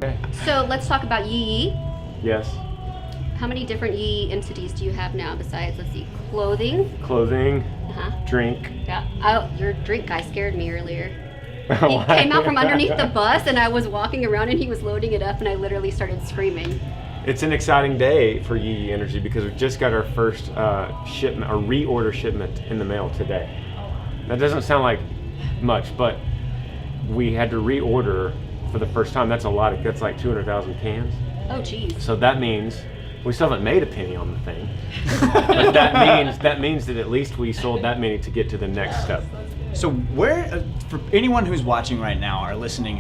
Okay. So let's talk about Yee Yee. Yes. How many different Yee Yee entities do you have now besides, let's see, clothing? Clothing, drink. Yeah. Oh, your drink guy scared me earlier. He came out from underneath the bus and I was walking around and he was loading it up and I literally started screaming. It's an exciting day for Yee Yee Energy because we just got our first shipment, a reorder shipment in the mail today. That doesn't sound like much, but we had to reorder for the first time. That's a lot. That's like 200,000 cans. Oh, geez. So that means we still haven't made a penny on the thing, but that means that at least we sold that many to get to the next step. So where, for anyone who's watching right now or listening,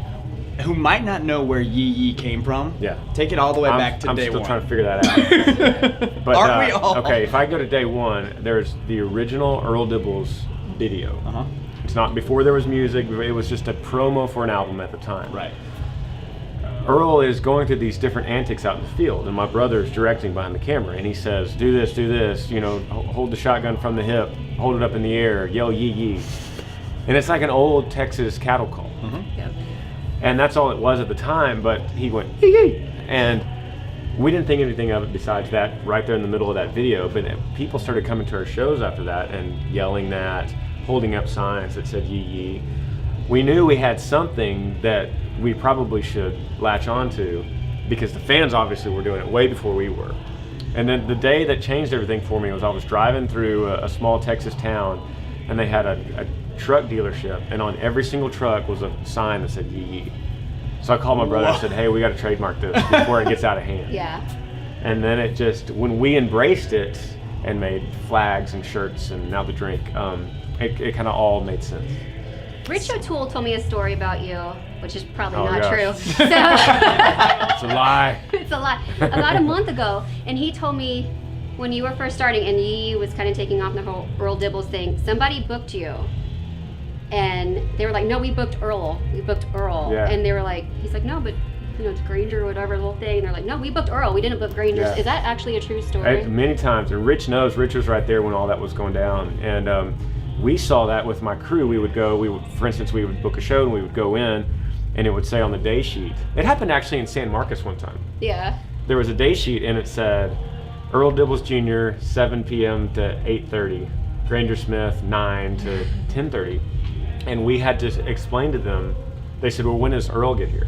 who might not know where Yee Yee came from, take it all the way back to day one. I'm still trying to figure that out. But, aren't we all? Okay, if I go to day one, there's the original Earl Dibbles video. It's not before there was music. It was just a promo for an album at the time. Right. Earl is going through these different antics out in the field, and my brother's directing behind the camera, and he says, do this, you know, hold the shotgun from the hip, hold it up in the air, yell Yee Yee. And it's like an old Texas cattle call. Yep. And that's all it was at the time, but he went, Yee Yee. And we didn't think anything of it besides that right there in the middle of that video, but people started coming to our shows after that and yelling that, holding up signs that said Yee Yee. We knew we had something that we probably should latch onto because the fans obviously were doing it way before we were. And then the day that changed everything for me was I was driving through a small Texas town and they had a truck dealership, and on every single truck was a sign that said Yee Yee. So I called my brother and said, hey, we got to trademark this before it gets out of hand. Yeah. And then it just, when we embraced it and made flags and shirts and now the drink, it kind of all made sense. Rich O'Toole told me a story about you, which is probably not gosh. true. So, It's a lie. it's a lie. About a month ago, and he told me when you were first starting and Yee Yee was kind of taking off the whole Earl Dibbles thing, somebody booked you. And they were like, no, we booked Earl. We booked Earl. Yeah. And they were like, he's like, no, but you know, it's Granger or whatever, the whole thing. And they're like, no, we booked Earl. We didn't book Granger. Yeah. Is that actually a true story? Many times, and Rich knows. Rich was right there when all that was going down. And we saw that with my crew. We would go, for instance, we would book a show and we would go in and it would say on the day sheet. It happened actually in San Marcos one time. Yeah. There was a day sheet and it said, Earl Dibbles Jr., 7 p.m. to 8:30. Granger Smith, 9 to 10:30. And we had to explain to them, they said, well, when does Earl get here?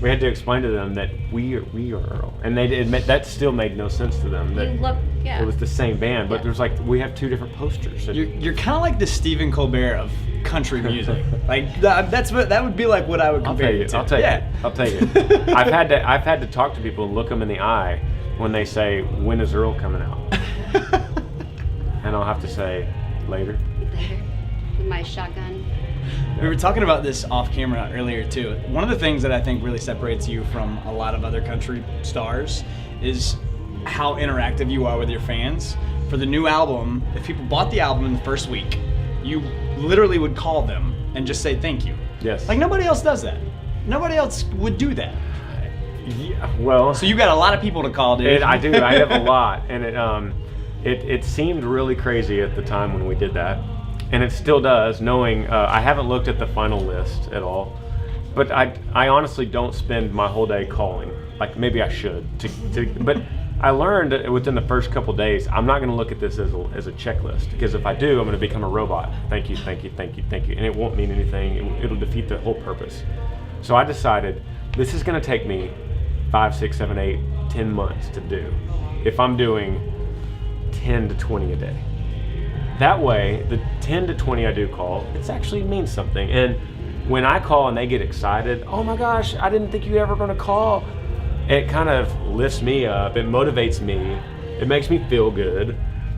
We had to explain to them that we are Earl. And they admit that still made no sense to them. That You look, yeah. it was the same band, but Yeah. there's like, we have two different posters. You're kind of like the Stephen Colbert of country music. Like that would be like what I would compare you to. I'll take it. I'll take it. I've had to talk to people and look them in the eye when they say, when is Earl coming out? And I'll have to say, later. Later. With my shotgun. We were talking about this off camera earlier too. One of the things that I think really separates you from a lot of other country stars is how interactive you are with your fans. For the new album, if people bought the album in the first week, you literally would call them and just say thank you. Yes. Like nobody else does that. Nobody else would do that. Yeah, well. So you got a lot of people to call, dude. I do. I have a lot, and it seemed really crazy at the time when we did that. And it still does, knowing I haven't looked at the final list at all, but I honestly don't spend my whole day calling. Like maybe I should. But I learned that within the first couple days, I'm not going to look at this as a checklist, because if I do, I'm going to become a robot. Thank you, thank you, thank you, thank you, and it won't mean anything. It'll defeat the whole purpose. So I decided this is going to take me 5, 6, 7, 8, 10 months to do. If I'm doing 10 to 20 a day. That way, the 10 to 20 I do call, it actually means something. And when I call and they get excited, oh my gosh, I didn't think you were ever going to call. It kind of lifts me up. It motivates me. It makes me feel good.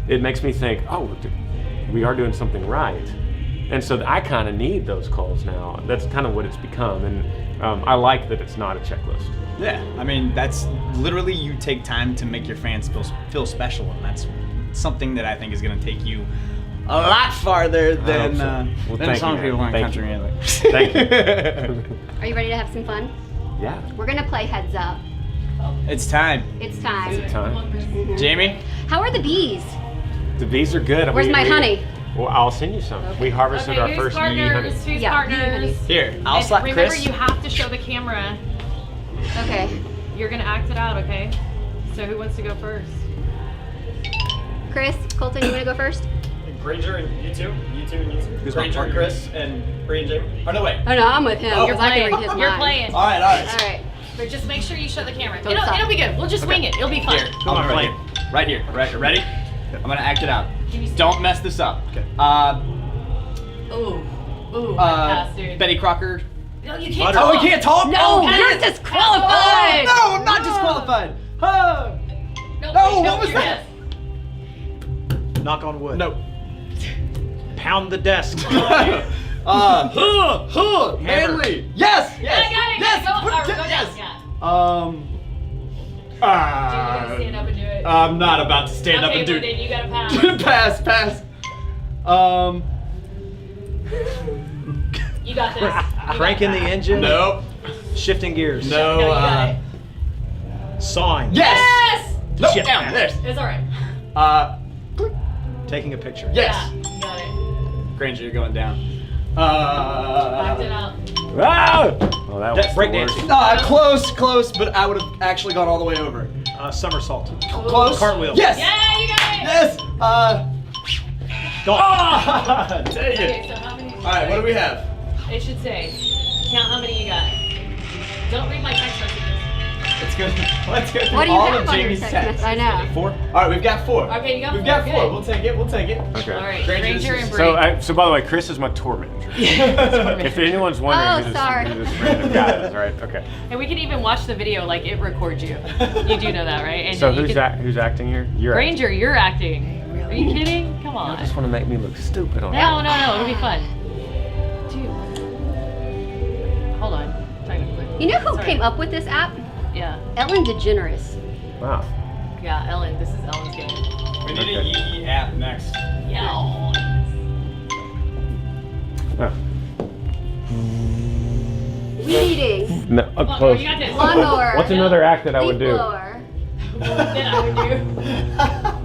It makes me think, oh, we are doing something right. And so I kind of need those calls now. That's kind of what it's become. And I like that it's not a checklist. Yeah, I mean, that's literally you take time to make your fans feel special, and that's something that I think is going to take you a lot farther than some people in country music. Thank you. Are you ready to have some fun? Yeah. We're gonna play Heads Up. It's time. It's time. Is it time? Jamie? How are the bees? The bees are good. Where's my honey? Well, I'll send you some. Okay. We harvested our who's first partners? honey. Who's Yeah, partners? Here, I'll And slap remember, Chris. you have to show the camera Okay. You're gonna act it out, okay? So who wants to go first? Chris, Colton, you want to go first? Granger and you two and you two. Who's my Granger and partner? Chris and Bree and Jamie. Oh no, wait. Oh no, I'm with him. Oh, You're I can read his You're mind. playing. All right. All right. But just make sure you shut the camera. Don't stop. It'll be good. We'll just wing it. It'll be fun. Here, I'm gonna play it. Right here. Right, ready? I'm gonna act it out. Can you Don't mess this up. Okay. Ooh, pass, dude. Betty Crocker. No, you can't Oh, talk. we can't talk? No, Oh, you're man. disqualified. No, I'm not disqualified. No, No, wait, what was your that? guess. Knock on wood. No. Pound the desk. Manly. Yes. Yeah, I got it. Yes. Go, Put- go yes. down. Yeah. Dude, you're gonna stand up and do it. I'm not about to stand up Okay, and do well, then you gotta pass. pass. You got this. Cranking the engine. No. Shifting gears. No. No, you got it. Sawing. Yes. Yes! No. Shit. Down. There. It's alright. Taking a picture. Yes. Yeah, you got it. Granger, you're going down. Act it out. Ah! Well, that was the breakdancing. worst. Close, but I would have actually gone all the way over. Somersault. Close. Cartwheel. Yes. Yeah, you got it! Yes. Don't. Dang Okay, it. so how many? All right, what do we have? It should say, count how many you got. Don't read my text messages. Let's go. Let's go through What do you all have of on your Jamie's text texts. message? I know. 4. All right, we've got 4. Okay, you got We've 4. got 4. Good. We'll take it. Okay. All right, Granger, Granger this and is- Bree. So by the way, Chris is my tour manager. If anyone's wondering Oh, who sorry. this random guy is, right? Okay. And we can even watch the video like it records you. You do know that, right? And So you who's can- who's acting here? You're acting. Granger, you're acting. Are you kidding? Come You on. just want to make me look stupid on No, it'll be fun. Dude. Hold on. Technically. You know who Sorry. came up with this app? Yeah. Ellen DeGeneres. Wow. Yeah, Ellen. This is Ellen's game. We need Okay. a Yee app next. Yeah. Oh. Weed eating. No, Come up on, close. you got this. Lawnmower. What's another act that I would Leaf do? blower. Then I would do.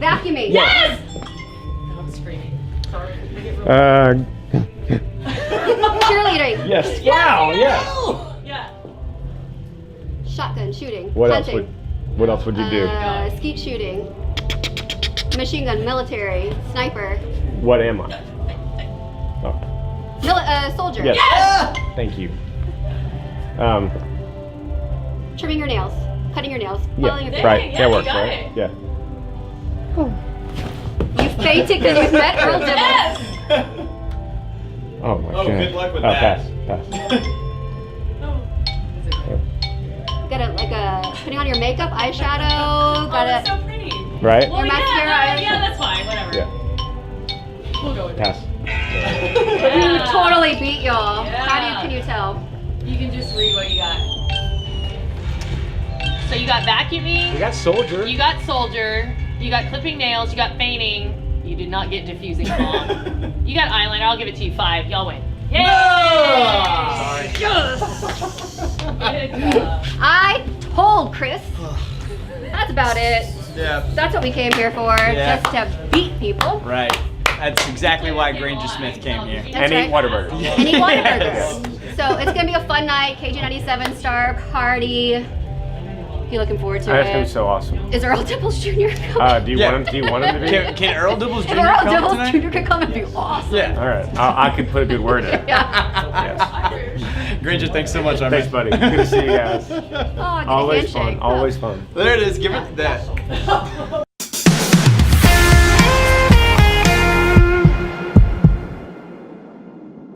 Vacuuming. Yes! I'm screaming. Sorry. Cheerleading. Yes. Wow. Yes. Yeah. Shotgun shooting. What else Hunting. What else would you do? Skeet shooting. Machine gun. Military. Sniper. What am I? Oh. Soldier. Yes. Thank you. Trimming your nails. Cutting your nails. Yeah. Filing your Dang, Right. yeah, that you works, got right? it. Yeah. You fainted because you met Earl Dibble. Yes! Oh my god. good luck with oh, that. Pass. Got putting on your makeup, eyeshadow. Oh, that's Got so pretty. Right? Well, Your mascara, yeah, that's fine. Whatever. Yeah. We'll go with Pass. You totally beat y'all. Yeah. Can you tell? You can just read what you got. So you got vacuuming. We got soldier. You got soldier. You got clipping nails. You got feigning. You did not get diffusing bomb. You got eyeliner. I'll give it to you 5. Y'all win. Yay! Sorry. Good job. I told Chris. That's about it. Yeah. That's what we came here for. Yeah. Just to beat people. Right. That's exactly why Granger Smith came here. That's And right. eat Whataburger. And eat Whataburgers. So it's gonna be a fun night. KG97 star party. You looking forward to That's gonna be it? so awesome. Is Earl Dibbles Jr. coming? Do you want him? Do you want him to be? Can Earl Dibbles Jr. If Earl come Dibbles tonight? Jr. could come, it'd be awesome. Yeah. All right. I could put a good word in. Yeah. Yes. Granger, thanks so much. Thanks, buddy. Good to see you guys. Oh, get a Always handshake. fun. Always fun. There it is. Give it that.